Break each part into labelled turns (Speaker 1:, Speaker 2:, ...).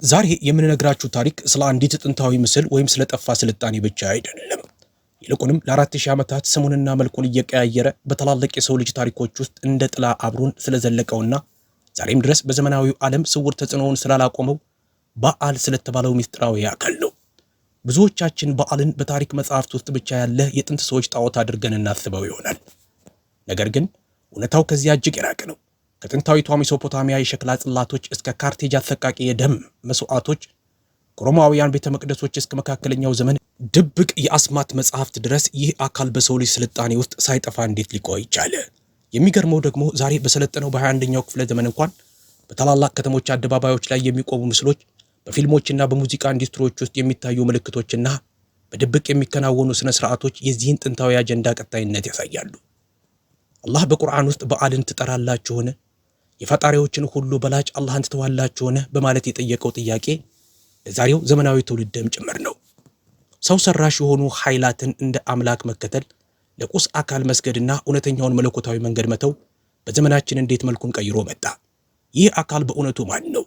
Speaker 1: ዛሬ የምንነግራችሁ ታሪክ ስለ አንዲት ጥንታዊ ምስል ወይም ስለ ጠፋ ስልጣኔ ብቻ አይደለም። ይልቁንም ለ4000 ዓመታት ስሙንና መልኩን እየቀያየረ በተላለቅ የሰው ልጅ ታሪኮች ውስጥ እንደ ጥላ አብሮን ስለዘለቀውና ዛሬም ድረስ በዘመናዊው ዓለም ስውር ተጽዕኖውን ስላላቆመው በዓል ስለተባለው ሚስጥራዊ አካል ነው። ብዙዎቻችን በዓልን በታሪክ መጽሐፍት ውስጥ ብቻ ያለ የጥንት ሰዎች ጣዖት አድርገን እናስበው ይሆናል። ነገር ግን እውነታው ከዚያ እጅግ የራቀ ነው። ከጥንታዊቷ ሜሶፖታሚያ የሸክላ ጽላቶች እስከ ካርቴጅ አሰቃቂ የደም መስዋዕቶች፣ ከሮማውያን ቤተ መቅደሶች እስከ መካከለኛው ዘመን ድብቅ የአስማት መጽሐፍት ድረስ ይህ አካል በሰው ልጅ ስልጣኔ ውስጥ ሳይጠፋ እንዴት ሊቆይ ቻለ? የሚገርመው ደግሞ ዛሬ በሰለጠነው በ21ኛው ክፍለ ዘመን እንኳን በታላላቅ ከተሞች አደባባዮች ላይ የሚቆሙ ምስሎች፣ በፊልሞችና በሙዚቃ ኢንዱስትሪዎች ውስጥ የሚታዩ ምልክቶችና በድብቅ የሚከናወኑ ስነ ስርዓቶች የዚህን ጥንታዊ አጀንዳ ቀጣይነት ያሳያሉ። አላህ በቁርአን ውስጥ በዓልን ትጠራላችሁን? የፈጣሪዎችን ሁሉ በላጭ አላህን ትተዋላችሁን? በማለት የጠየቀው ጥያቄ ለዛሬው ዘመናዊ ትውልድም ጭምር ነው። ሰው ሰራሽ የሆኑ ኃይላትን እንደ አምላክ መከተል፣ ለቁስ አካል መስገድና እውነተኛውን መለኮታዊ መንገድ መተው በዘመናችን እንዴት መልኩን ቀይሮ መጣ? ይህ አካል በእውነቱ ማን ነው?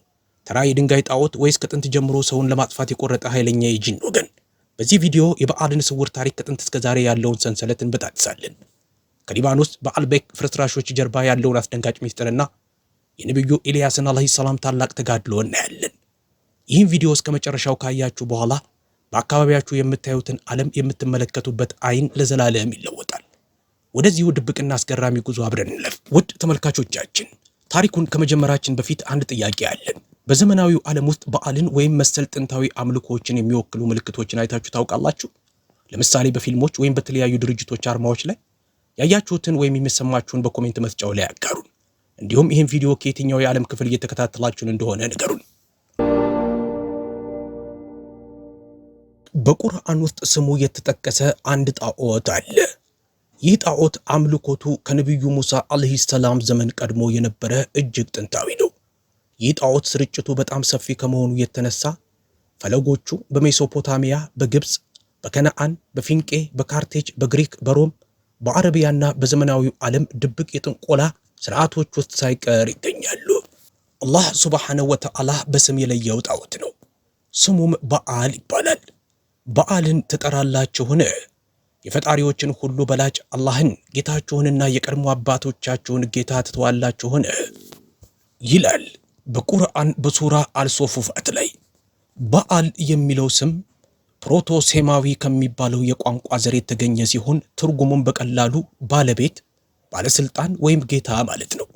Speaker 1: ተራ የድንጋይ ጣዖት ወይስ ከጥንት ጀምሮ ሰውን ለማጥፋት የቆረጠ ኃይለኛ የጂን ወገን? በዚህ ቪዲዮ የበዓልን ስውር ታሪክ ከጥንት እስከ ዛሬ ያለውን ሰንሰለት እንበጣጥሳለን። ከሊባኖስ በአልቤክ ፍርስራሾች ጀርባ ያለውን አስደንጋጭ ሚስጥርና የነብዩ ኢልያስን አለይሂ ሰላም ታላቅ ተጋድሎ እናያለን። ይህን ቪዲዮ እስከ መጨረሻው ካያችሁ በኋላ በአካባቢያችሁ የምታዩትን ዓለም የምትመለከቱበት አይን ለዘላለም ይለወጣል። ወደዚሁ ድብቅና አስገራሚ ጉዞ አብረን እንለፍ። ውድ ተመልካቾቻችን፣ ታሪኩን ከመጀመራችን በፊት አንድ ጥያቄ አለን። በዘመናዊው ዓለም ውስጥ በዓልን ወይም መሰል ጥንታዊ አምልኮዎችን የሚወክሉ ምልክቶችን አይታችሁ ታውቃላችሁ? ለምሳሌ በፊልሞች ወይም በተለያዩ ድርጅቶች አርማዎች ላይ ያያችሁትን ወይም የሚሰማችሁን በኮሜንት መስጫው ላይ ያጋሩን። እንዲሁም ይህን ቪዲዮ ከየትኛው የዓለም ክፍል እየተከታተላችሁን እንደሆነ ንገሩን። በቁርአን ውስጥ ስሙ የተጠቀሰ አንድ ጣዖት አለ። ይህ ጣዖት አምልኮቱ ከነቢዩ ሙሳ አለይሂ ሰላም ዘመን ቀድሞ የነበረ እጅግ ጥንታዊ ነው። ይህ ጣዖት ስርጭቱ በጣም ሰፊ ከመሆኑ የተነሳ ፈለጎቹ በሜሶፖታሚያ፣ በግብፅ፣ በከነአን፣ በፊንቄ፣ በካርቴጅ፣ በግሪክ፣ በሮም፣ በአረቢያና በዘመናዊው ዓለም ድብቅ የጥንቆላ ስርዓቶች ውስጥ ሳይቀር ይገኛሉ። አላህ ሱብሓነሁ ወተዓላ በስም የለየው ጣዖት ነው። ስሙም በዓል ይባላል። በዓልን ትጠራላችሁን? የፈጣሪዎችን ሁሉ በላጭ አላህን ጌታችሁንና የቀድሞ አባቶቻችሁን ጌታ ትተዋላችሁን? ይላል በቁርአን በሱራ አልሶፉፋት ላይ። በዓል የሚለው ስም ፕሮቶ ሴማዊ ከሚባለው የቋንቋ ዘር የተገኘ ሲሆን ትርጉሙም በቀላሉ ባለቤት፣ ባለስልጣን ወይም ጌታ ማለት ነው።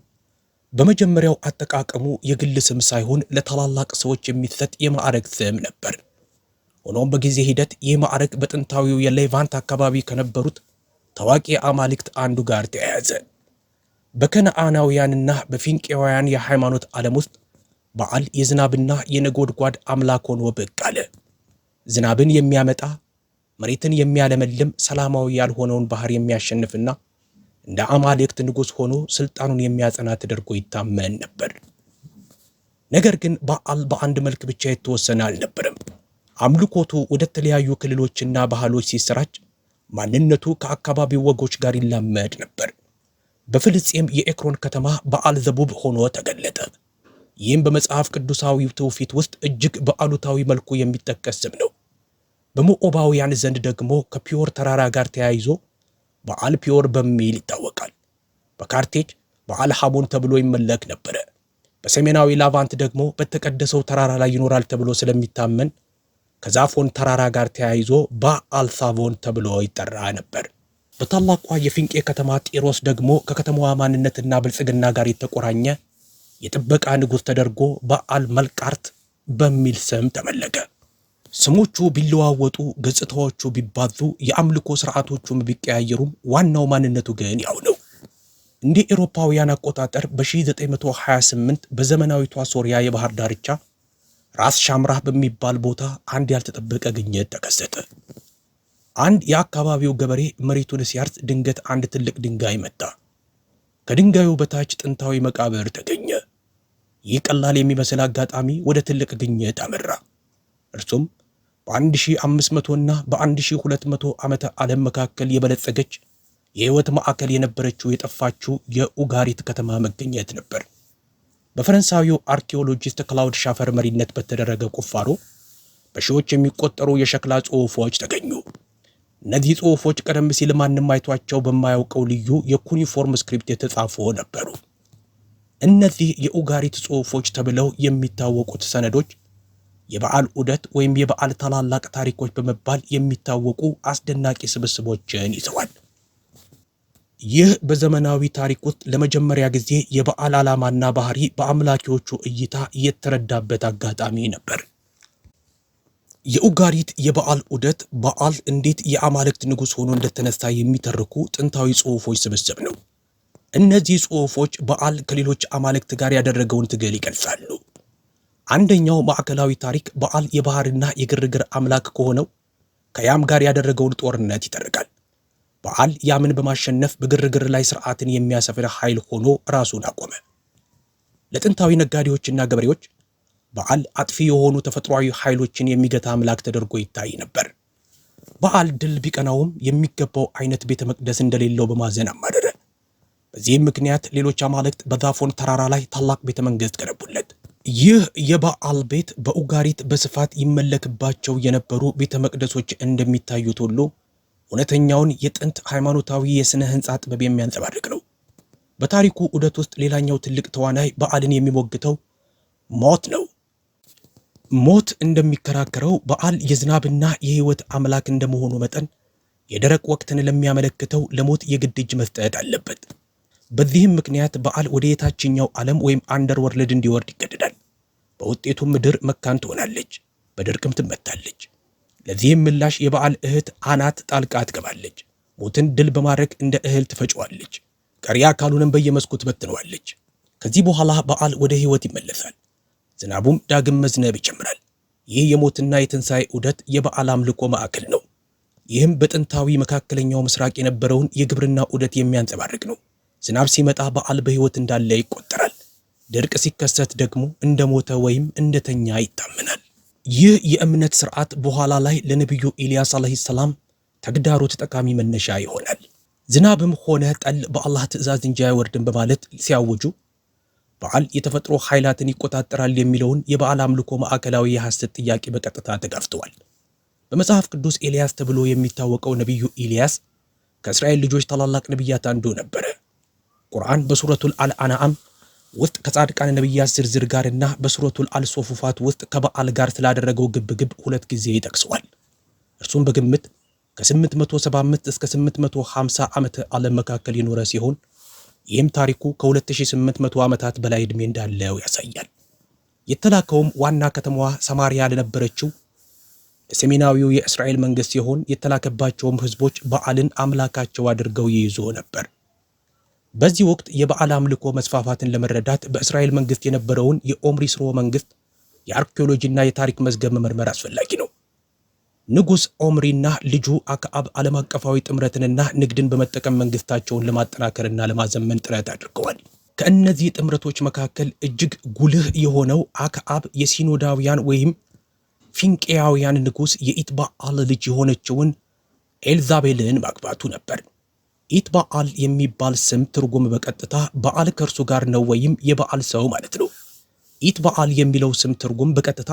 Speaker 1: በመጀመሪያው አጠቃቀሙ የግል ስም ሳይሆን ለታላላቅ ሰዎች የሚሰጥ የማዕረግ ስም ነበር። ሆኖም በጊዜ ሂደት ይህ ማዕረግ በጥንታዊው የሌቫንት አካባቢ ከነበሩት ታዋቂ አማልክት አንዱ ጋር ተያያዘ። በከነአናውያንና በፊንቄያውያን የሃይማኖት ዓለም ውስጥ በዓል የዝናብና የነጎድጓድ አምላክ ሆኖ ብቅ አለ። ዝናብን የሚያመጣ፣ መሬትን የሚያለመልም፣ ሰላማዊ ያልሆነውን ባህር የሚያሸንፍና እንደ አማልክት ንጉሥ ሆኖ ስልጣኑን የሚያጸና ተደርጎ ይታመን ነበር። ነገር ግን በዓል በአንድ መልክ ብቻ የተወሰነ አልነበረም። አምልኮቱ ወደ ተለያዩ ክልሎችና ባህሎች ሲሰራጭ ማንነቱ ከአካባቢው ወጎች ጋር ይላመድ ነበር። በፍልስጤም የኤክሮን ከተማ በዓል ዘቡብ ሆኖ ተገለጠ። ይህም በመጽሐፍ ቅዱሳዊው ትውፊት ውስጥ እጅግ በአሉታዊ መልኩ የሚጠቀስ ስም ነው። በሞዓባውያን ዘንድ ደግሞ ከፒዮር ተራራ ጋር ተያይዞ በዓል ፒዮር በሚል ይታወቃል። በካርቴጅ በዓል ሐሞን ተብሎ ይመለክ ነበረ። በሰሜናዊ ላቫንት ደግሞ በተቀደሰው ተራራ ላይ ይኖራል ተብሎ ስለሚታመን ከዛፎን ተራራ ጋር ተያይዞ በዓል ሳቮን ተብሎ ይጠራ ነበር። በታላቋ የፊንቄ ከተማ ጢሮስ ደግሞ ከከተማዋ ማንነትና ብልጽግና ጋር የተቆራኘ የጥበቃ ንጉሥ ተደርጎ በዓል መልቃርት በሚል ስም ተመለከ። ስሞቹ ቢለዋወጡ፣ ገጽታዎቹ ቢባዙ፣ የአምልኮ ስርዓቶቹም ቢቀያየሩም ዋናው ማንነቱ ግን ያው ነው። እንደ ኤሮፓውያን አቆጣጠር በ1928 በዘመናዊቷ ሶሪያ የባህር ዳርቻ ራስ ሻምራህ በሚባል ቦታ አንድ ያልተጠበቀ ግኝት ተከሰተ። አንድ የአካባቢው ገበሬ መሬቱን ሲያርስ ድንገት አንድ ትልቅ ድንጋይ መታ። ከድንጋዩ በታች ጥንታዊ መቃብር ተገኘ። ይህ ቀላል የሚመስል አጋጣሚ ወደ ትልቅ ግኝት አመራ። እርሱም በ1500 እና በ1200 ዓመተ ዓለም መካከል የበለጸገች የህይወት ማዕከል የነበረችው የጠፋችው የኡጋሪት ከተማ መገኘት ነበር። በፈረንሳዊው አርኪኦሎጂስት ክላውድ ሻፈር መሪነት በተደረገ ቁፋሮ በሺዎች የሚቆጠሩ የሸክላ ጽሑፎች ተገኙ። እነዚህ ጽሑፎች ቀደም ሲል ማንም አይቷቸው በማያውቀው ልዩ የኩኒፎርም ስክሪፕት የተጻፉ ነበሩ። እነዚህ የኡጋሪት ጽሑፎች ተብለው የሚታወቁት ሰነዶች የበዓል ዑደት ወይም የበዓል ታላላቅ ታሪኮች በመባል የሚታወቁ አስደናቂ ስብስቦችን ይዘዋል። ይህ በዘመናዊ ታሪክ ውስጥ ለመጀመሪያ ጊዜ የበዓል ዓላማና ባህሪ በአምላኪዎቹ እይታ የተረዳበት አጋጣሚ ነበር። የኡጋሪት የበዓል ዑደት በዓል እንዴት የአማልክት ንጉሥ ሆኖ እንደተነሳ የሚተርኩ ጥንታዊ ጽሑፎች ስብስብ ነው። እነዚህ ጽሑፎች በዓል ከሌሎች አማልክት ጋር ያደረገውን ትግል ይገልጻሉ። አንደኛው ማዕከላዊ ታሪክ በዓል የባህርና የግርግር አምላክ ከሆነው ከያም ጋር ያደረገውን ጦርነት ይተርካል። በዓል ያምን በማሸነፍ በግርግር ላይ ስርዓትን የሚያሰፍር ኃይል ሆኖ ራሱን አቆመ። ለጥንታዊ ነጋዴዎችና ገበሬዎች በዓል አጥፊ የሆኑ ተፈጥሯዊ ኃይሎችን የሚገታ አምላክ ተደርጎ ይታይ ነበር። በዓል ድል ቢቀናውም የሚገባው አይነት ቤተ መቅደስ እንደሌለው በማዘን አማረረ። በዚህም ምክንያት ሌሎች አማልክት በዛፎን ተራራ ላይ ታላቅ ቤተ መንግስት ገነቡለት። ይህ የበዓል ቤት በኡጋሪት በስፋት ይመለክባቸው የነበሩ ቤተ መቅደሶች እንደሚታዩት ሁሉ እውነተኛውን የጥንት ሃይማኖታዊ የሥነ ሕንፃ ጥበብ የሚያንጸባርቅ ነው። በታሪኩ ዑደት ውስጥ ሌላኛው ትልቅ ተዋናይ በዓልን የሚሞግተው ሞት ነው። ሞት እንደሚከራከረው በዓል የዝናብና የሕይወት አምላክ እንደመሆኑ መጠን የደረቅ ወቅትን ለሚያመለክተው ለሞት የግድ እጅ መስጠት አለበት። በዚህም ምክንያት በዓል ወደ የታችኛው ዓለም ወይም አንደርወርልድ እንዲወርድ ይገደዳል። በውጤቱም ምድር መካን ትሆናለች፣ በድርቅም ትመታለች። ለዚህም ምላሽ የበዓል እህት አናት ጣልቃ ትገባለች። ሞትን ድል በማድረግ እንደ እህል ትፈጨዋለች፣ ቀሪ አካሉንም በየመስኩ ትበትነዋለች። ከዚህ በኋላ በዓል ወደ ሕይወት ይመለሳል። ዝናቡም ዳግም መዝነብ ይጀምራል። ይህ የሞትና የትንሣኤ ዑደት የበዓል አምልኮ ማዕከል ነው። ይህም በጥንታዊ መካከለኛው ምስራቅ የነበረውን የግብርና ዑደት የሚያንጸባርቅ ነው። ዝናብ ሲመጣ በዓል በሕይወት እንዳለ ይቆጠራል። ድርቅ ሲከሰት ደግሞ እንደሞተ ወይም እንደተኛ ይታመናል። ይህ የእምነት ሥርዓት በኋላ ላይ ለነቢዩ ኢልያስ ዓለይሂ ሰላም ተግዳሮት ጠቃሚ መነሻ ይሆናል። ዝናብም ሆነ ጠል በአላህ ትእዛዝ እንጂ አይወርድም በማለት ሲያውጁ በዓል የተፈጥሮ ኃይላትን ይቆጣጠራል የሚለውን የበዓል አምልኮ ማዕከላዊ የሐሰት ጥያቄ በቀጥታ ተጋፍተዋል። በመጽሐፍ ቅዱስ ኤልያስ ተብሎ የሚታወቀው ነቢዩ ኢልያስ ከእስራኤል ልጆች ታላላቅ ነቢያት አንዱ ነበረ። ቁርአን በሱረቱል አልአንዓም ውስጥ ከጻድቃን ነቢያት ዝርዝር ጋርና በሱረቱል አልሶፉፋት ውስጥ ከበዓል ጋር ስላደረገው ግብግብ 2 ጊዜ ይጠቅሰዋል። እርሱም በግምት ከ875 እስከ 850 ዓመተ ዓለም መካከል የኖረ ሲሆን ይህም ታሪኩ ከ2800 ዓመታት በላይ ዕድሜ እንዳለው ያሳያል። የተላከውም ዋና ከተማዋ ሰማሪያ ለነበረችው ለሰሜናዊው የእስራኤል መንግሥት ሲሆን የተላከባቸውም ሕዝቦች በዓልን አምላካቸው አድርገው ይይዙ ነበር። በዚህ ወቅት የበዓል አምልኮ መስፋፋትን ለመረዳት በእስራኤል መንግሥት የነበረውን የኦምሪ ስርወ መንግሥት የአርኪኦሎጂና የታሪክ መዝገብ መመርመር አስፈላጊ ነው። ንጉሥ ኦምሪና ልጁ አክዓብ ዓለም አቀፋዊ ጥምረትንና ንግድን በመጠቀም መንግሥታቸውን ለማጠናከርና ለማዘመን ጥረት አድርገዋል። ከእነዚህ ጥምረቶች መካከል እጅግ ጉልህ የሆነው አክዓብ የሲኖዳውያን ወይም ፊንቄያውያን ንጉሥ የኢትባዓል ልጅ የሆነችውን ኤልዛቤልን ማግባቱ ነበር። ኢትባዓል የሚባል ስም ትርጉም በቀጥታ በዓል ከእርሱ ጋር ነው ወይም የበዓል ሰው ማለት ነው። ኢትባዓል የሚለው ስም ትርጉም በቀጥታ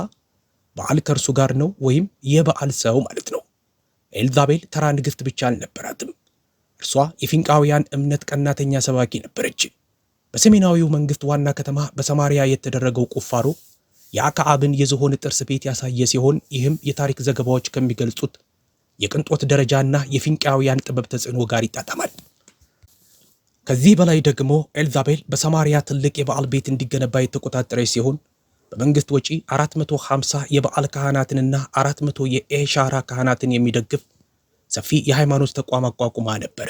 Speaker 1: በዓል ከእርሱ ጋር ነው ወይም የበዓል ሰው ማለት ነው። ኤልዛቤል ተራ ንግሥት ብቻ አልነበራትም። እርሷ የፊንቃውያን እምነት ቀናተኛ ሰባኪ ነበረች። በሰሜናዊው መንግሥት ዋና ከተማ በሰማሪያ የተደረገው ቁፋሮ የአክዓብን የዝሆን ጥርስ ቤት ያሳየ ሲሆን ይህም የታሪክ ዘገባዎች ከሚገልጹት የቅንጦት ደረጃና የፊንቃውያን ጥበብ ተጽዕኖ ጋር ይጣጣማል። ከዚህ በላይ ደግሞ ኤልዛቤል በሰማሪያ ትልቅ የበዓል ቤት እንዲገነባ የተቆጣጠረች ሲሆን በመንግስት ወጪ 450 የበዓል ካህናትንና 400 የኤሻራ ካህናትን የሚደግፍ ሰፊ የሃይማኖት ተቋም አቋቁማ ነበረ።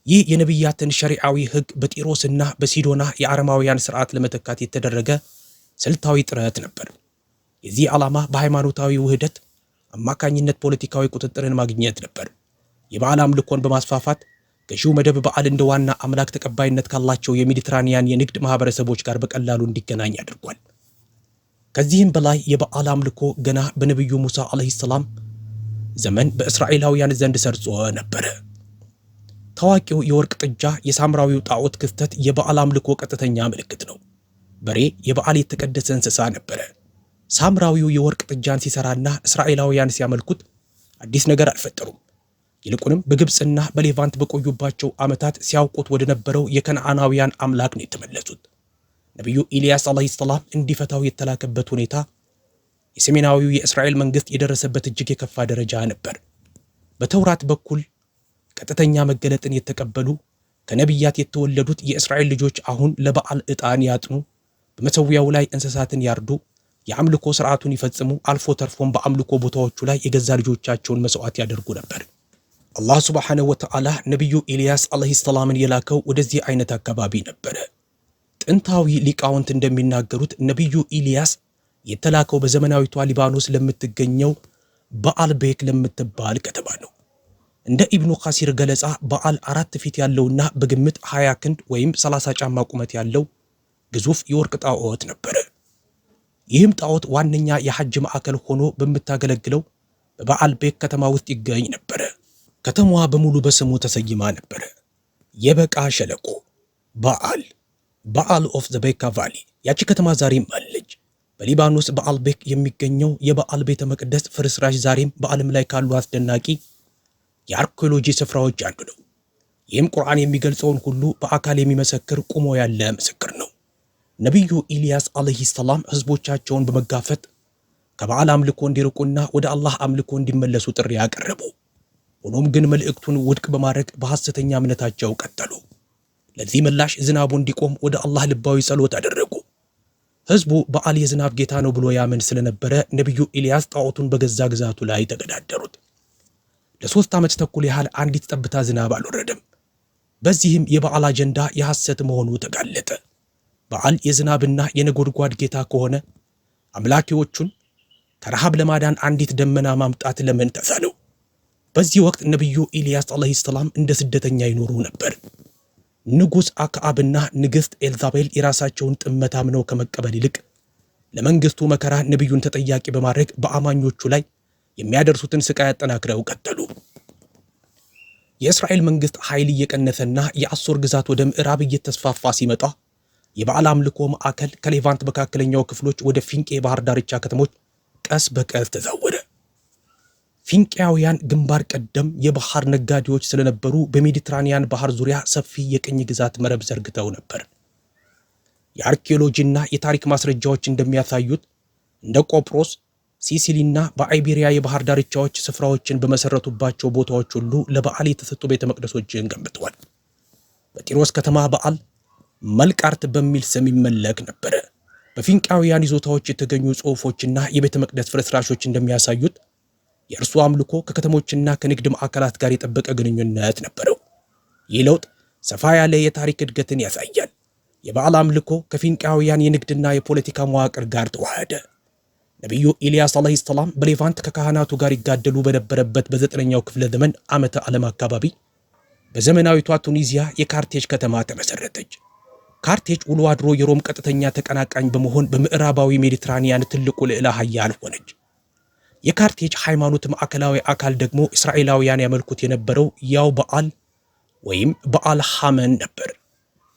Speaker 1: ይህ የነቢያትን ሸሪዓዊ ሕግ በጢሮስና በሲዶና የአረማውያን ስርዓት ለመተካት የተደረገ ስልታዊ ጥረት ነበር። የዚህ ዓላማ በሃይማኖታዊ ውህደት አማካኝነት ፖለቲካዊ ቁጥጥርን ማግኘት ነበር። የበዓል አምልኮን በማስፋፋት ገዢው መደብ በዓል እንደ ዋና አምላክ ተቀባይነት ካላቸው የሜዲትራኒያን የንግድ ማህበረሰቦች ጋር በቀላሉ እንዲገናኝ አድርጓል። ከዚህም በላይ የበዓል አምልኮ ገና በነቢዩ ሙሳ ዓለይሂ ሰላም ዘመን በእስራኤላውያን ዘንድ ሰርጾ ነበረ። ታዋቂው የወርቅ ጥጃ የሳምራዊው ጣዖት ክስተት የበዓል አምልኮ ቀጥተኛ ምልክት ነው። በሬ የበዓል የተቀደሰ እንስሳ ነበረ። ሳምራዊው የወርቅ ጥጃን ሲሰራና እስራኤላውያን ሲያመልኩት አዲስ ነገር አልፈጠሩም። ይልቁንም በግብፅና በሌቫንት በቆዩባቸው ዓመታት ሲያውቁት ወደ ነበረው የከነዓናውያን አምላክ ነው የተመለሱት። ነቢዩ ኢልያስ አለይሂ ሰላም እንዲፈታው የተላከበት ሁኔታ የሰሜናዊው የእስራኤል መንግስት የደረሰበት እጅግ የከፋ ደረጃ ነበር። በተውራት በኩል ቀጥተኛ መገለጥን የተቀበሉ ከነቢያት የተወለዱት የእስራኤል ልጆች አሁን ለበዓል ዕጣን ያጥኑ፣ በመሠዊያው ላይ እንስሳትን ያርዱ፣ የአምልኮ ስርዓቱን ይፈጽሙ፣ አልፎ ተርፎም በአምልኮ ቦታዎቹ ላይ የገዛ ልጆቻቸውን መስዋዕት ያደርጉ ነበር። አላህ ሱብሓነሁ ወተዓላ ነቢዩ ኢልያስ አለይሂ ሰላምን የላከው ወደዚህ አይነት አካባቢ ነበረ። ጥንታዊ ሊቃውንት እንደሚናገሩት ነቢዩ ኢልያስ የተላከው በዘመናዊቷ ሊባኖስ ለምትገኘው በአልቤክ ለምትባል ከተማ ነው። እንደ ኢብኑ ካሲር ገለጻ በዓል 4 ፊት ያለውና በግምት 20 ክንድ ወይም 30 ጫማ ቁመት ያለው ግዙፍ የወርቅ ጣዖት ነበረ። ይህም ጣዖት ዋነኛ የሐጅ ማዕከል ሆኖ በምታገለግለው በበዓልቤክ ከተማ ውስጥ ይገኝ ነበረ። ከተማዋ በሙሉ በስሙ ተሰይማ ነበረ። የበቃ ሸለቆ፣ በዓል ኦፍ ዘ ቤካ ቫሊ። ያቺ ከተማ ዛሬም አለች። በሊባኖስ በአልቤክ የሚገኘው የበዓል ቤተ መቅደስ ፍርስራሽ ዛሬም በዓለም ላይ ካሉ አስደናቂ የአርኪኦሎጂ ስፍራዎች አንዱ ነው። ይህም ቁርአን የሚገልጸውን ሁሉ በአካል የሚመሰክር ቁሞ ያለ ምስክር ነው። ነቢዩ ኢልያስ አለይሂ ሰላም ህዝቦቻቸውን በመጋፈጥ ከበዓል አምልኮ እንዲርቁና ወደ አላህ አምልኮ እንዲመለሱ ጥሪ ያቀረቡ። ሆኖም ግን መልእክቱን ውድቅ በማድረግ በሐሰተኛ እምነታቸው ቀጠሉ። ለዚህ ምላሽ ዝናቡ እንዲቆም ወደ አላህ ልባዊ ጸሎት አደረጉ። ህዝቡ በዓል የዝናብ ጌታ ነው ብሎ ያምን ስለነበረ ነቢዩ ኢልያስ ጣዖቱን በገዛ ግዛቱ ላይ ተገዳደሩት። ለ3 ዓመት ተኩል ያህል አንዲት ጠብታ ዝናብ አልወረደም። በዚህም የበዓል አጀንዳ የሐሰት መሆኑ ተጋለጠ። በዓል የዝናብና የነጎድጓድ ጌታ ከሆነ አምላኪዎቹን ከረሃብ ለማዳን አንዲት ደመና ማምጣት ለምን ተሳነው? በዚህ ወቅት ነቢዩ ኢልያስ አለይሂ ሰላም እንደ ስደተኛ ይኖሩ ነበር። ንጉሥ አክዓብና ንግሥት ኤልዛቤል የራሳቸውን ጥመት አምነው ከመቀበል ይልቅ ለመንግስቱ መከራ ነቢዩን ተጠያቂ በማድረግ በአማኞቹ ላይ የሚያደርሱትን ስቃይ አጠናክረው ቀጠሉ። የእስራኤል መንግስት ኃይል እየቀነሰና የአሶር ግዛት ወደ ምዕራብ እየተስፋፋ ሲመጣ የበዓል አምልኮ ማዕከል ከሌቫንት መካከለኛው ክፍሎች ወደ ፊንቄ ባህር ዳርቻ ከተሞች ቀስ በቀስ ተዛወረ። ፊንቄያውያን ግንባር ቀደም የባህር ነጋዴዎች ስለነበሩ በሜዲትራኒያን ባህር ዙሪያ ሰፊ የቅኝ ግዛት መረብ ዘርግተው ነበር። የአርኪኦሎጂና የታሪክ ማስረጃዎች እንደሚያሳዩት እንደ ቆጵሮስ፣ ሲሲሊና በአይቤሪያ የባህር ዳርቻዎች ስፍራዎችን በመሰረቱባቸው ቦታዎች ሁሉ ለበዓል የተሰጡ ቤተ መቅደሶችን ገንብተዋል። በጢሮስ ከተማ በዓል መልቃርት በሚል ስም ይመለክ ነበረ። በፊንቃውያን ይዞታዎች የተገኙ ጽሑፎችና የቤተ መቅደስ ፍርስራሾች እንደሚያሳዩት የእርሱ አምልኮ ከከተሞችና ከንግድ ማዕከላት ጋር የጠበቀ ግንኙነት ነበረው። ይህ ለውጥ ሰፋ ያለ የታሪክ እድገትን ያሳያል። የበዓል አምልኮ ከፊንቃውያን የንግድና የፖለቲካ መዋቅር ጋር ተዋሃደ። ነቢዩ ኢልያስ አለይሂ ሰላም በሌቫንት ከካህናቱ ጋር ይጋደሉ በነበረበት በ9ኛው ክፍለ ዘመን ዓመተ ዓለም አካባቢ በዘመናዊቷ ቱኒዚያ የካርቴጅ ከተማ ተመሰረተች። ካርቴጅ ውሎ አድሮ የሮም ቀጥተኛ ተቀናቃኝ በመሆን በምዕራባዊ ሜዲትራኒያን ትልቁ ልዕለ ኃያል ሆነች። የካርቴጅ ሃይማኖት ማዕከላዊ አካል ደግሞ እስራኤላውያን ያመልኩት የነበረው ያው በዓል ወይም በዓል ሐመን ነበር።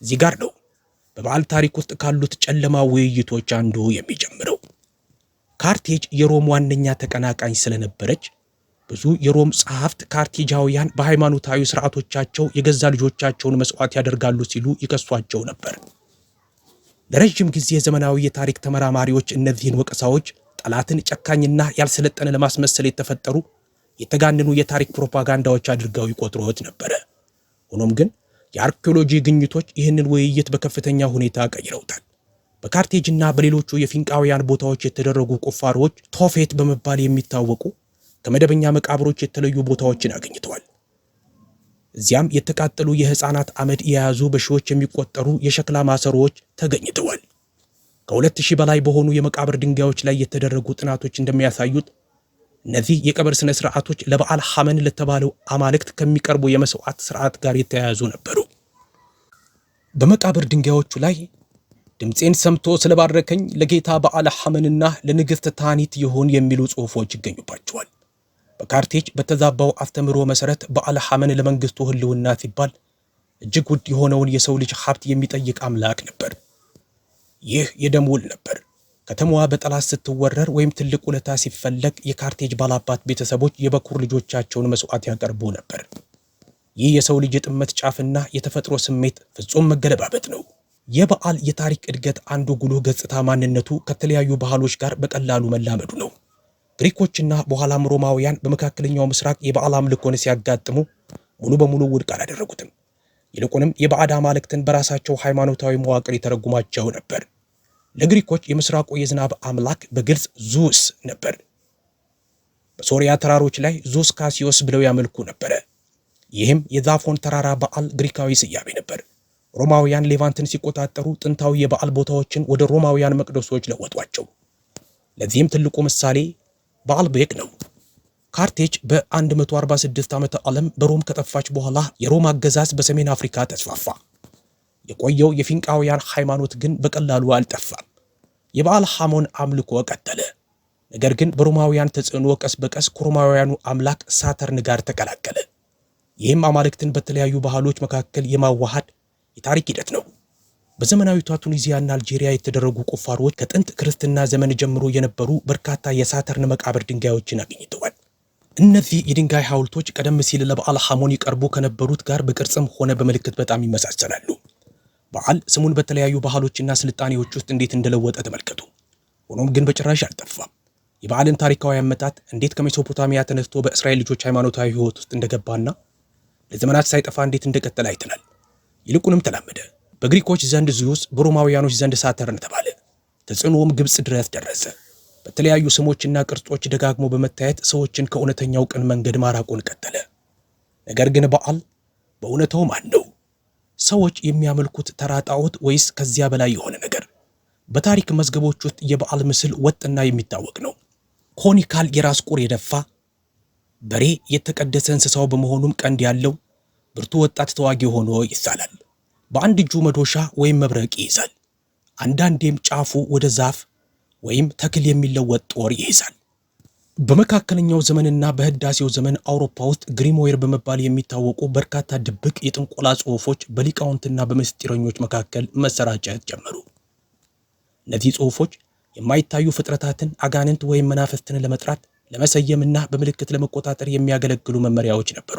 Speaker 1: እዚህ ጋር ነው በበዓል ታሪክ ውስጥ ካሉት ጨለማ ውይይቶች አንዱ የሚጀምረው። ካርቴጅ የሮም ዋነኛ ተቀናቃኝ ስለነበረች ብዙ የሮም ጸሐፍት ካርቴጃውያን በሃይማኖታዊ ስርዓቶቻቸው የገዛ ልጆቻቸውን መስዋዕት ያደርጋሉ ሲሉ ይከሷቸው ነበር። ለረጅም ጊዜ ዘመናዊ የታሪክ ተመራማሪዎች እነዚህን ወቀሳዎች ጠላትን ጨካኝና ያልሰለጠነ ለማስመሰል የተፈጠሩ የተጋነኑ የታሪክ ፕሮፓጋንዳዎች አድርገው ይቆጥሩት ነበር። ሆኖም ግን የአርኪኦሎጂ ግኝቶች ይህንን ውይይት በከፍተኛ ሁኔታ ቀይረውታል። በካርቴጅና በሌሎቹ የፊንቃውያን ቦታዎች የተደረጉ ቁፋሮዎች ቶፌት በመባል የሚታወቁ ከመደበኛ መቃብሮች የተለዩ ቦታዎችን አግኝተዋል። እዚያም የተቃጠሉ የህፃናት አመድ የያዙ በሺዎች የሚቆጠሩ የሸክላ ማሰሮዎች ተገኝተዋል። ከ2000 በላይ በሆኑ የመቃብር ድንጋዮች ላይ የተደረጉ ጥናቶች እንደሚያሳዩት እነዚህ የቀብር ስነ ስርዓቶች ለበዓል ሐመን ለተባለው አማልክት ከሚቀርቡ የመስዋዕት ስርዓት ጋር የተያያዙ ነበሩ። በመቃብር ድንጋዮቹ ላይ ድምፄን ሰምቶ ስለባረከኝ ለጌታ በዓል ሐመንና ለንግሥት ታኒት ይሁን የሚሉ ጽሑፎች ይገኙባቸዋል። በካርቴጅ በተዛባው አስተምሮ መሰረት በዓል ሐመን ለመንግስቱ ህልውና ሲባል እጅግ ውድ የሆነውን የሰው ልጅ ሀብት የሚጠይቅ አምላክ ነበር። ይህ የደም ውል ነበር። ከተማዋ በጠላት ስትወረር ወይም ትልቅ ውለታ ሲፈለግ የካርቴጅ ባላባት ቤተሰቦች የበኩር ልጆቻቸውን መስዋዕት ያቀርቡ ነበር። ይህ የሰው ልጅ የጥመት ጫፍና የተፈጥሮ ስሜት ፍጹም መገለባበጥ ነው። የበዓል የታሪክ እድገት አንዱ ጉልህ ገጽታ ማንነቱ ከተለያዩ ባህሎች ጋር በቀላሉ መላመዱ ነው። ግሪኮችና በኋላም ሮማውያን በመካከለኛው ምስራቅ የበዓል አምልኮን ሲያጋጥሙ ሙሉ በሙሉ ውድቅ አላደረጉትም። ይልቁንም የባዕድ አማልክትን በራሳቸው ሃይማኖታዊ መዋቅር የተረጉማቸው ነበር። ለግሪኮች የምስራቁ የዝናብ አምላክ በግልጽ ዙስ ነበር። በሶሪያ ተራሮች ላይ ዙስ ካሲዮስ ብለው ያመልኩ ነበረ። ይህም የዛፎን ተራራ በዓል ግሪካዊ ስያሜ ነበር። ሮማውያን ሌቫንትን ሲቆጣጠሩ ጥንታዊ የበዓል ቦታዎችን ወደ ሮማውያን መቅደሶች ለወጧቸው። ለዚህም ትልቁ ምሳሌ በዓልቤቅ ነው። ካርቴጅ በ146 ዓመተ ዓለም በሮም ከጠፋች በኋላ የሮም አገዛዝ በሰሜን አፍሪካ ተስፋፋ። የቆየው የፊንቃውያን ሃይማኖት ግን በቀላሉ አልጠፋም። የበዓል ሐሞን አምልኮ ቀጠለ። ነገር ግን በሮማውያን ተጽዕኖ ቀስ በቀስ ከሮማውያኑ አምላክ ሳተርን ጋር ተቀላቀለ። ይህም አማልክትን በተለያዩ ባህሎች መካከል የማዋሃድ የታሪክ ሂደት ነው። በዘመናዊቷ ቱኒዚያና አልጄሪያ የተደረጉ ቁፋሮች ከጥንት ክርስትና ዘመን ጀምሮ የነበሩ በርካታ የሳተርን መቃብር ድንጋዮችን አግኝተዋል። እነዚህ የድንጋይ ሐውልቶች ቀደም ሲል ለበዓል ሐሞን ይቀርቡ ከነበሩት ጋር በቅርጽም ሆነ በምልክት በጣም ይመሳሰላሉ። በዓል ስሙን በተለያዩ ባህሎችና ስልጣኔዎች ውስጥ እንዴት እንደለወጠ ተመልከቱ። ሆኖም ግን በጭራሽ አልጠፋም። የበዓልን ታሪካዊ አመጣጥ እንዴት ከሜሶፖታሚያ ተነስቶ በእስራኤል ልጆች ሃይማኖታዊ ሕይወት ውስጥ እንደገባና ለዘመናት ሳይጠፋ እንዴት እንደቀጠለ አይተናል። ይልቁንም ተላመደ። በግሪኮች ዘንድ ዚዩስ፣ በሮማውያኖች ዘንድ ሳተርን ተባለ። ተጽዕኖም ግብጽ ድረስ ደረሰ። በተለያዩ ስሞችና ቅርጾች ደጋግሞ በመታየት ሰዎችን ከእውነተኛው ቅን መንገድ ማራቁን ቀጠለ። ነገር ግን በዓል በእውነታው ማን ነው? ሰዎች የሚያመልኩት ተራ ጣዖት ወይስ ከዚያ በላይ የሆነ ነገር? በታሪክ መዝገቦች ውስጥ የበዓል ምስል ወጥና የሚታወቅ ነው። ኮኒካል የራስ ቁር የደፋ በሬ የተቀደሰ እንስሳው በመሆኑም ቀንድ ያለው ብርቱ ወጣት ተዋጊ ሆኖ ይሳላል። በአንድ እጁ መዶሻ ወይም መብረቅ ይይዛል። አንዳንዴም ጫፉ ወደ ዛፍ ወይም ተክል የሚለወጥ ጦር ይይዛል። በመካከለኛው ዘመንና በህዳሴው ዘመን አውሮፓ ውስጥ ግሪሞዌር በመባል የሚታወቁ በርካታ ድብቅ የጥንቆላ ጽሑፎች በሊቃውንትና በምስጢረኞች መካከል መሰራጨት ጀመሩ። እነዚህ ጽሑፎች የማይታዩ ፍጥረታትን፣ አጋንንት ወይም መናፍስትን ለመጥራት ለመሰየምና በምልክት ለመቆጣጠር የሚያገለግሉ መመሪያዎች ነበሩ።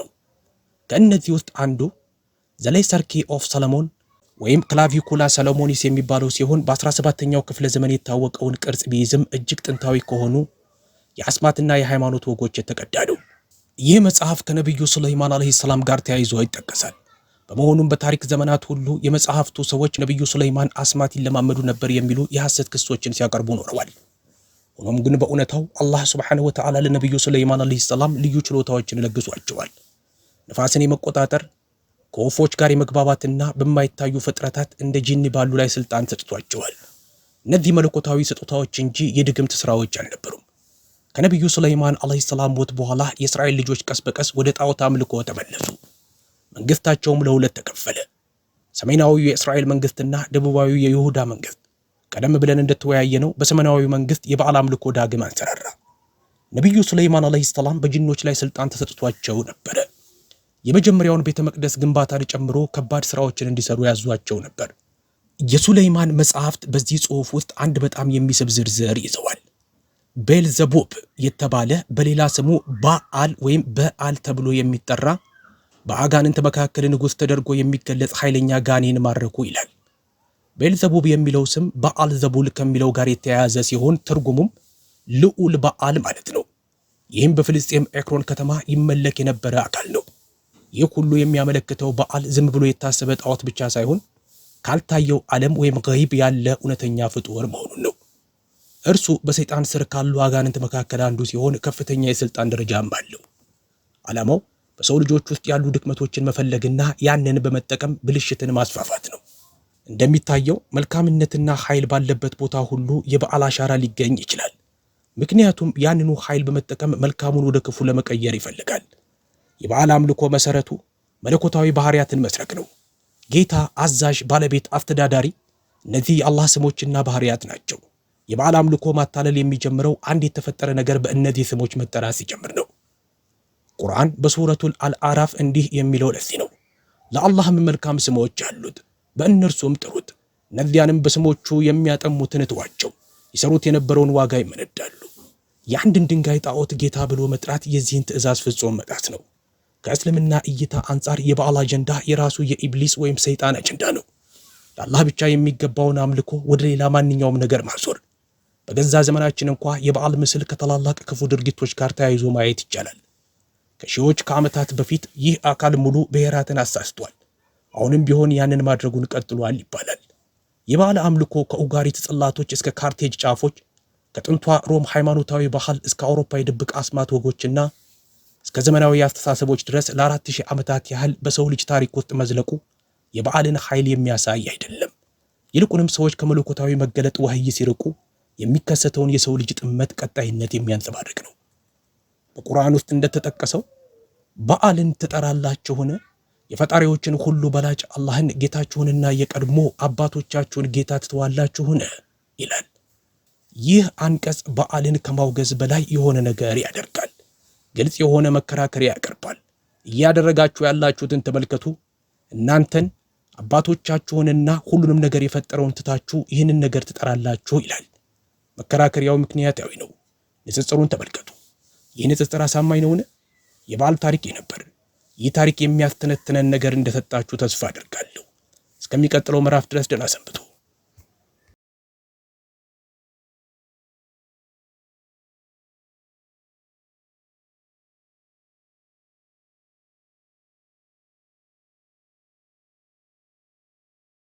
Speaker 1: ከእነዚህ ውስጥ አንዱ ዘሌሰርኪ ኦፍ ሰለሞን ወይም ክላቪኩላ ሰሎሞኒስ የሚባለው ሲሆን በ17ኛው ክፍለ ዘመን የታወቀውን ቅርጽ ቢይዝም እጅግ ጥንታዊ ከሆኑ የአስማትና የሃይማኖት ወጎች የተቀዳ ነው። ይህ መጽሐፍ ከነቢዩ ሱለይማን ዓለይሂ ሰላም ጋር ተያይዞ ይጠቀሳል። በመሆኑም በታሪክ ዘመናት ሁሉ የመጽሐፍቱ ሰዎች ነቢዩ ሱለይማን አስማት ይለማመዱ ነበር የሚሉ የሐሰት ክሶችን ሲያቀርቡ ኖረዋል። ሆኖም ግን በእውነታው አላህ ሱብሓነሁ ወተዓላ ለነቢዩ ሱለይማን ዓለይሂ ሰላም ልዩ ችሎታዎችን ለግሷቸዋል። ነፋስን የመቆጣጠር፣ ከወፎች ጋር የመግባባትና በማይታዩ ፍጥረታት እንደ ጂኒ ባሉ ላይ ስልጣን ሰጥቷቸዋል። እነዚህ መለኮታዊ ስጦታዎች እንጂ የድግምት ስራዎች አልነበሩም። ከነቢዩ ሱለይማን ዓለይሂ ሰላም ሞት በኋላ የእስራኤል ልጆች ቀስ በቀስ ወደ ጣዖት አምልኮ ተመለሱ። መንግስታቸውም ለሁለት ተከፈለ። ሰሜናዊው የእስራኤል መንግስትና ደቡባዊው የይሁዳ መንግስት። ቀደም ብለን እንደተወያየነው በሰሜናዊው መንግስት የበዓል አምልኮ ዳግም አንሰራራ። ነቢዩ ሱለይማን ዓለይሂ ሰላም በጂኖች ላይ ስልጣን ተሰጥቷቸው ነበረ። የመጀመሪያውን ቤተ መቅደስ ግንባታን ጨምሮ ከባድ ስራዎችን እንዲሰሩ ያዟቸው ነበር። የሱለይማን መጽሐፍት በዚህ ጽሑፍ ውስጥ አንድ በጣም የሚስብ ዝርዝር ይዘዋል። ቤልዘቡብ የተባለ በሌላ ስሙ ባአል ወይም በአል ተብሎ የሚጠራ በአጋንንት መካከል ንጉሥ ተደርጎ የሚገለጽ ኃይለኛ ጋኔን ማረኩ ይላል። ቤልዘቡብ የሚለው ስም በአል ዘቡል ከሚለው ጋር የተያያዘ ሲሆን ትርጉሙም ልዑል በአል ማለት ነው። ይህም በፍልስጤም ኤክሮን ከተማ ይመለክ የነበረ አካል ነው። ይህ ሁሉ የሚያመለክተው በዓል ዝም ብሎ የታሰበ ጣዖት ብቻ ሳይሆን ካልታየው ዓለም ወይም ገይብ ያለ እውነተኛ ፍጡር መሆኑን ነው። እርሱ በሰይጣን ስር ካሉ አጋንንት መካከል አንዱ ሲሆን ከፍተኛ የስልጣን ደረጃም አለው። ዓላማው በሰው ልጆች ውስጥ ያሉ ድክመቶችን መፈለግና ያንን በመጠቀም ብልሽትን ማስፋፋት ነው። እንደሚታየው መልካምነትና ኃይል ባለበት ቦታ ሁሉ የበዓል አሻራ ሊገኝ ይችላል። ምክንያቱም ያንኑ ኃይል በመጠቀም መልካሙን ወደ ክፉ ለመቀየር ይፈልጋል። የበዓል አምልኮ መሰረቱ መለኮታዊ ባህሪያትን መስረቅ ነው። ጌታ፣ አዛዥ፣ ባለቤት፣ አስተዳዳሪ፣ እነዚህ የአላህ ስሞችና ባህሪያት ናቸው። የበዓል አምልኮ ማታለል የሚጀምረው አንድ የተፈጠረ ነገር በእነዚህ ስሞች መጠራት ሲጀምር ነው። ቁርአን በሱረቱል አልአራፍ እንዲህ የሚለው ለዚህ ነው፣ ለአላህም መልካም ስሞች አሉት፣ በእነርሱም ጥሩት፣ እነዚያንም በስሞቹ የሚያጠሙትን ተዋቸው። ይሰሩት የነበረውን ዋጋ ይመነዳሉ። የአንድን ድንጋይ ጣዖት ጌታ ብሎ መጥራት የዚህን ትእዛዝ ፍጹም መጣስ ነው። ከእስልምና እይታ አንጻር የበዓል አጀንዳ የራሱ የኢብሊስ ወይም ሰይጣን አጀንዳ ነው። ለአላህ ብቻ የሚገባውን አምልኮ ወደ ሌላ ማንኛውም ነገር ማዞር። በገዛ ዘመናችን እንኳ የበዓል ምስል ከታላላቅ ክፉ ድርጊቶች ጋር ተያይዞ ማየት ይቻላል። ከሺዎች ከዓመታት በፊት ይህ አካል ሙሉ ብሔራትን አሳስቷል። አሁንም ቢሆን ያንን ማድረጉን ቀጥሏል ይባላል። የበዓል አምልኮ ከኡጋሪት ጽላቶች እስከ ካርቴጅ ጫፎች፣ ከጥንቷ ሮም ሃይማኖታዊ ባህል እስከ አውሮፓ የድብቅ አስማት ወጎችና እስከ ዘመናዊ አስተሳሰቦች ድረስ ለ4000 ዓመታት ያህል በሰው ልጅ ታሪክ ውስጥ መዝለቁ የበዓልን ኃይል የሚያሳይ አይደለም። ይልቁንም ሰዎች ከመለኮታዊ መገለጥ ወህይ ሲርቁ የሚከሰተውን የሰው ልጅ ጥመት ቀጣይነት የሚያንጸባርቅ ነው። በቁርአን ውስጥ እንደተጠቀሰው በዓልን ትጠራላችሁን? የፈጣሪዎችን ሁሉ በላጭ አላህን ጌታችሁንና የቀድሞ አባቶቻችሁን ጌታ ትተዋላችሁን? ይላል። ይህ አንቀጽ በዓልን ከማውገዝ በላይ የሆነ ነገር ያደርጋል። ግልጽ የሆነ መከራከሪያ ያቀርባል። እያደረጋችሁ ያላችሁትን ተመልከቱ። እናንተን አባቶቻችሁንና ሁሉንም ነገር የፈጠረውን ትታችሁ ይህንን ነገር ትጠራላችሁ ይላል። መከራከሪያው ምክንያታዊ ነው። ንጽጽሩን ተመልከቱ። ይህ ንጽጽር አሳማኝ ነውን? የበዓል ታሪክ ነበር። ይህ ታሪክ የሚያስተነትነን ነገር እንደሰጣችሁ ተስፋ አደርጋለሁ። እስከሚቀጥለው ምዕራፍ ድረስ ደህና ሰንብቱ።